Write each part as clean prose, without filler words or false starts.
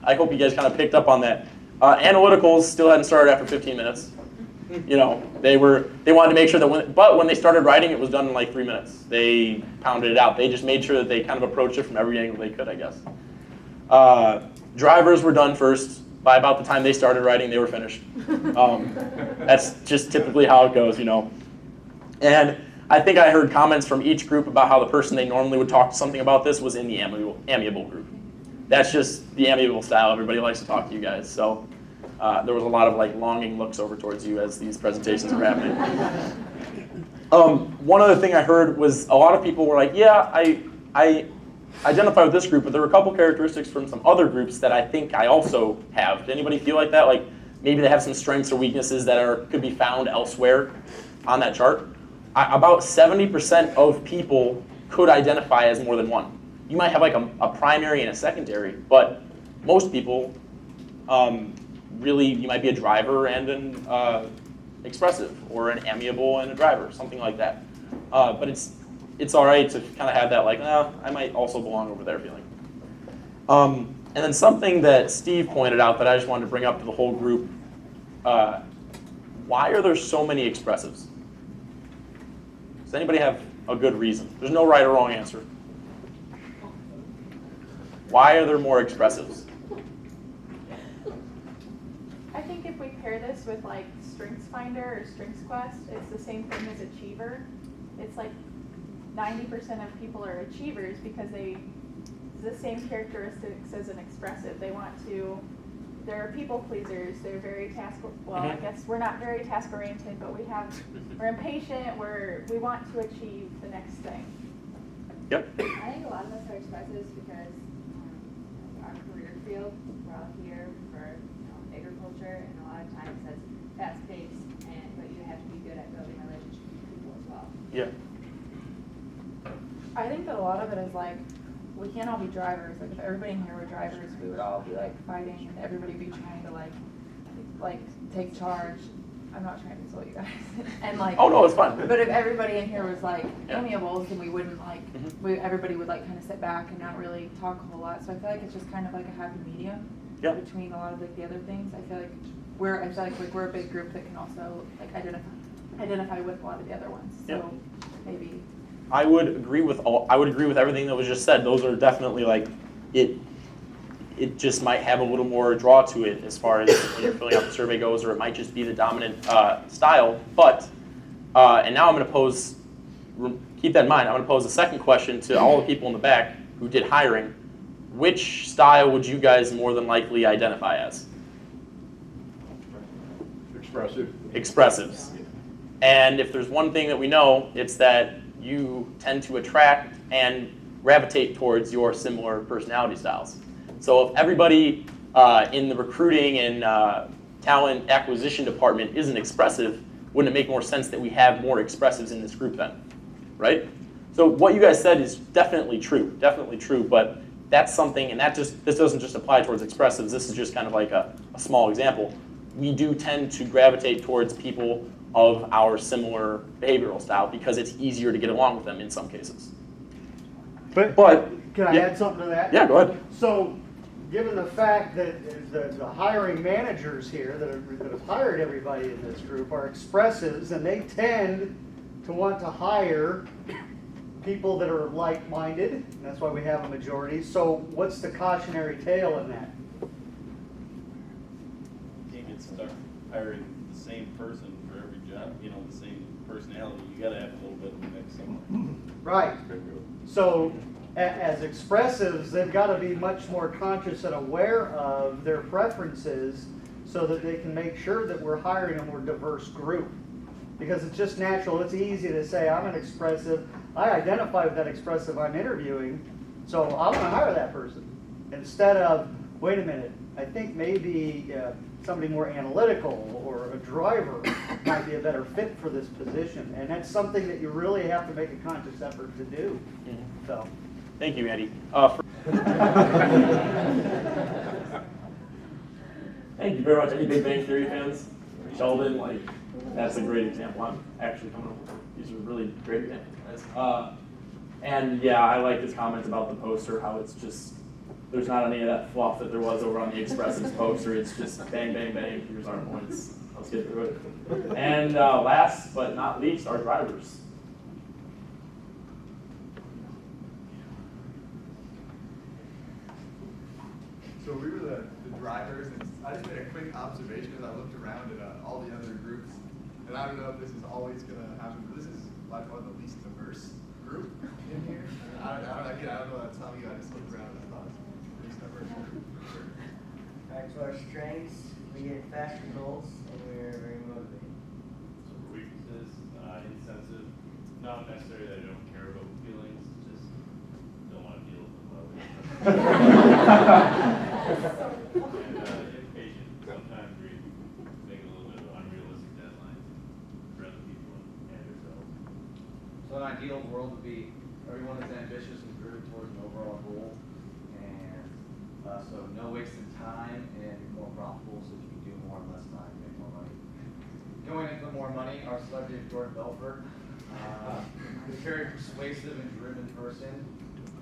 I hope you guys kind of picked up on that. Analyticals still hadn't started after 15 minutes. You know, they wanted to make sure that when they started writing, it was done in like 3 minutes. They pounded it out. They just made sure that they kind of approached it from every angle they could, I guess. Drivers were done first. By about the time they started writing, they were finished. That's just typically how it goes, you know. And I think I heard comments from each group about how the person they normally would talk to something about this was in the amiable group. That's just the amiable style. Everybody likes to talk to you guys. So there was a lot of like longing looks over towards you as these presentations were happening. One other thing I heard was a lot of people were like, yeah, I identify with this group, but there were a couple characteristics from some other groups that I think I also have. Did anybody feel like that? Like maybe they have some strengths or weaknesses that could be found elsewhere on that chart? About 70% of people could identify as more than one. You might have like a primary and a secondary, but most people, really, you might be a driver and an expressive, or an amiable and a driver, something like that. But it's all right to kind of have that like, I might also belong over there feeling. And then something that Steve pointed out that I just wanted to bring up to the whole group, why are there so many expressives? Does anybody have a good reason? There's no right or wrong answer. Why are there more expressives? I think if we pair this with like StrengthsFinder or StrengthsQuest, it's the same thing as Achiever. It's like 90% of people are achievers because the same characteristics as an expressive. They're people pleasers. They're very I guess we're not very task oriented, but we're impatient. We want to achieve the next thing. Yep. I think a lot of us are expressives because our career field, we're out here for agriculture, and a lot of times that's fast paced, but you have to be good at building relationships with people as well. Yeah. I think that a lot of it is like, we can't all be drivers. Like if everybody in here were drivers, we would all be like fighting, and everybody would be trying to like take charge. I'm not trying to insult you guys. And like, oh no, it's fine. But if everybody in here was like Yeah. amiable, then we wouldn't like, everybody would like kind of sit back and not really talk a whole lot. So I feel like it's just kind of like a happy medium between a lot of like the other things. I feel like we're a big group that can also like identify with a lot of the other ones. So maybe. I would agree with everything that was just said. Those are definitely like it just might have a little more draw to it as far as when you're filling out the survey goes, or it might just be the dominant style. But and now I'm going to keep that in mind. I'm going to pose a second question to all the people in the back who did hiring. Which style would you guys more than likely identify as? Expressive. Expressives. And if there's one thing that we know, it's that you tend to attract and gravitate towards your similar personality styles. So if everybody in the recruiting and talent acquisition department isn't expressive, wouldn't it make more sense that we have more expressives in this group then, right? So what you guys said is definitely true, but that's something, and this doesn't just apply towards expressives, this is just kind of like a small example. We do tend to gravitate towards people of our similar behavioral style because it's easier to get along with them in some cases. But can I add something to that? Yeah, go ahead. So, given the fact that the hiring managers here that have hired everybody in this group are expressives, and they tend to want to hire people that are like-minded, and that's why we have a majority. So, what's the cautionary tale in that? You can't start hiring the same person for every job, the same personality. You got to have a little bit of a mix somewhere. Right. So, as expressives, they've got to be much more conscious and aware of their preferences so that they can make sure that we're hiring a more diverse group. Because it's just natural, it's easy to say, I'm an expressive, I identify with that expressive I'm interviewing, so I'm going to hire that person. Instead of, wait a minute, I think maybe somebody more analytical or a driver might be a better fit for this position. And that's something that you really have to make a conscious effort to do. So. Thank you, Andy. Thank you very much. Any Big Bang Theory fans? Sheldon, that's a great example. I'm actually coming up with these are really great examples, guys. And yeah, I like his comments about the poster, how it's just There's not any of that fluff that there was over on the Expressives poster. It's just bang, bang, bang. Here's our points. Let's get through it. And last but not least, our drivers. So we were the drivers, and I just made a quick observation as I looked around at all the other groups, and I don't know if this is always going to happen, but this is by far the least diverse group in here. I don't know what to tell you, I just looked around and I thought it's the least diverse group. For sure. Back to our strengths, we get fast results, and we are very motivated. So for weaknesses, insensitive, not necessarily that I don't care about feelings, just don't want to deal with them well. And impatient, sometimes we make a little bit of unrealistic deadlines for other people and ourselves. So an ideal world would be everyone is ambitious and driven towards an overall goal, and so no wasted time and more profitable so you can do more in less time, make more money. Going into more money, our celebrity is Jordan Belfort. He's a very persuasive and driven person,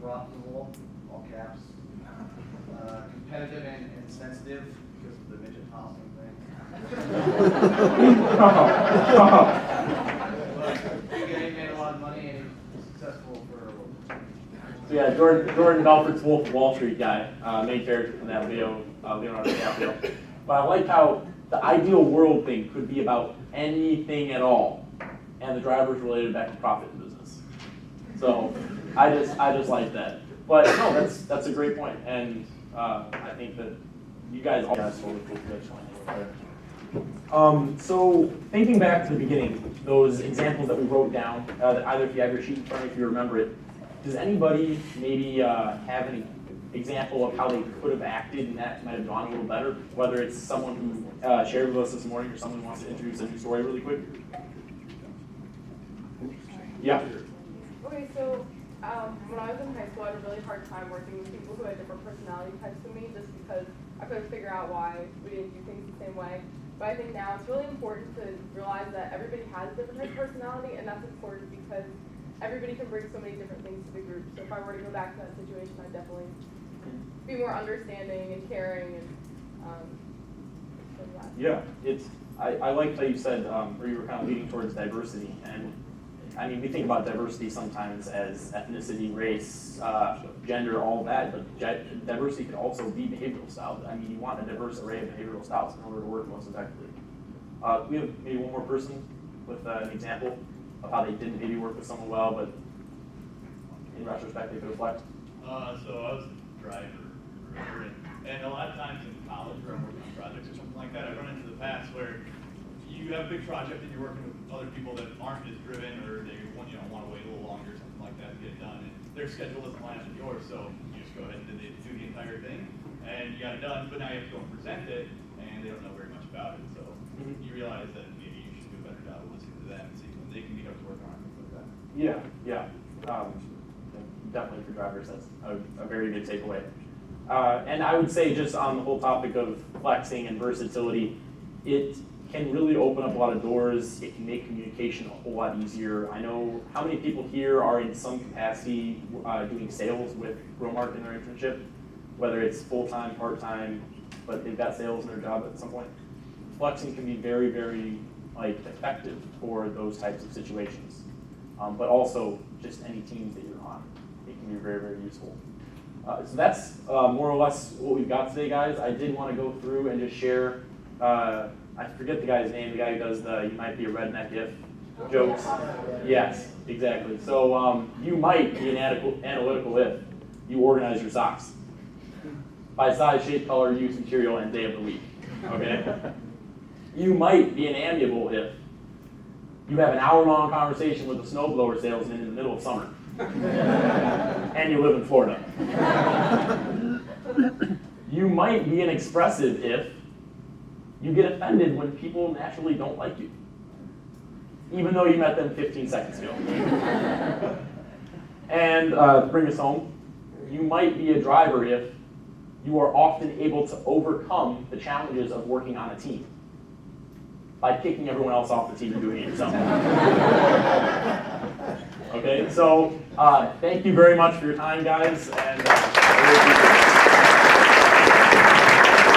profitable, all caps, competitive and sensitive because of the midget tossing thing. He made a lot of money and he's successful for a little bit. So yeah, Jordan Belfort's Wolf of Wall Street guy, main character from that video, Leonardo DiCaprio. But I like how the ideal world thing could be about anything at all, and the driver's related back to profit in business. So I just like that. But no, that's a great point, and I think that you guys all totally cool for that. So thinking back to the beginning, those examples that we wrote down, either if you have your sheet in front of you, if you remember it, does anybody maybe have any example of how they could have acted and that might have gone a little better? Whether it's someone who shared with us this morning or someone who wants to introduce a new story really quick? Yeah. Okay, so when I was in high school, I had a really hard time working with people who had different personality types than me just because I couldn't figure out why we didn't do things the same way. But I think now it's really important to realize that everybody has a different type of personality, and that's important because everybody can bring so many different things to the group. So if I were to go back to that situation, I'd definitely be more understanding and caring and that. Yeah, I liked how you said, where you were kind of leading towards diversity. And I mean, we think about diversity sometimes as ethnicity, race, gender, all that, but diversity could also be behavioral styles. I mean, you want a diverse array of behavioral styles in order to work most effectively. We have maybe one more person with an example of how they didn't maybe work with someone well, but in retrospect, they could reflect. So I was a driver, and a lot of times in college where I'm working on projects or something like that, I run into the past where you have a big project and you're working with other people that aren't as driven, or they want to wait a little longer or something like that to get it done, and their schedule doesn't line up with yours, so you just go ahead and do the entire thing, and you got it done, but now you have to go and present it, and they don't know very much about it, so you realize that maybe you should do a better job of listening to them and see when they can get up to work on things like that. Yeah. Definitely for drivers, that's a very good takeaway. And I would say just on the whole topic of flexing and versatility, it can really open up a lot of doors. It can make communication a whole lot easier. I know how many people here are in some capacity doing sales with Growmark in their internship, whether it's full-time, part-time, but they've got sales in their job at some point. Flexing can be very, very effective for those types of situations, but also just any teams that you're on. It can be very, very useful. So that's more or less what we've got today, guys. I did want to go through and just share, I forget the guy's name, the guy who does the "you might be a redneck if" jokes. Yes, exactly. So you might be an analytical if you organize your socks by size, shape, color, use, material, and day of the week. Okay? You might be an amiable if you have an hour-long conversation with a snowblower salesman in the middle of summer. And you live in Florida. You might be an expressive if you get offended when people naturally don't like you, even though you met them 15 seconds ago. And to bring us home, you might be a driver if you are often able to overcome the challenges of working on a team by kicking everyone else off the team and doing it yourself. Okay, so thank you very much for your time, guys. And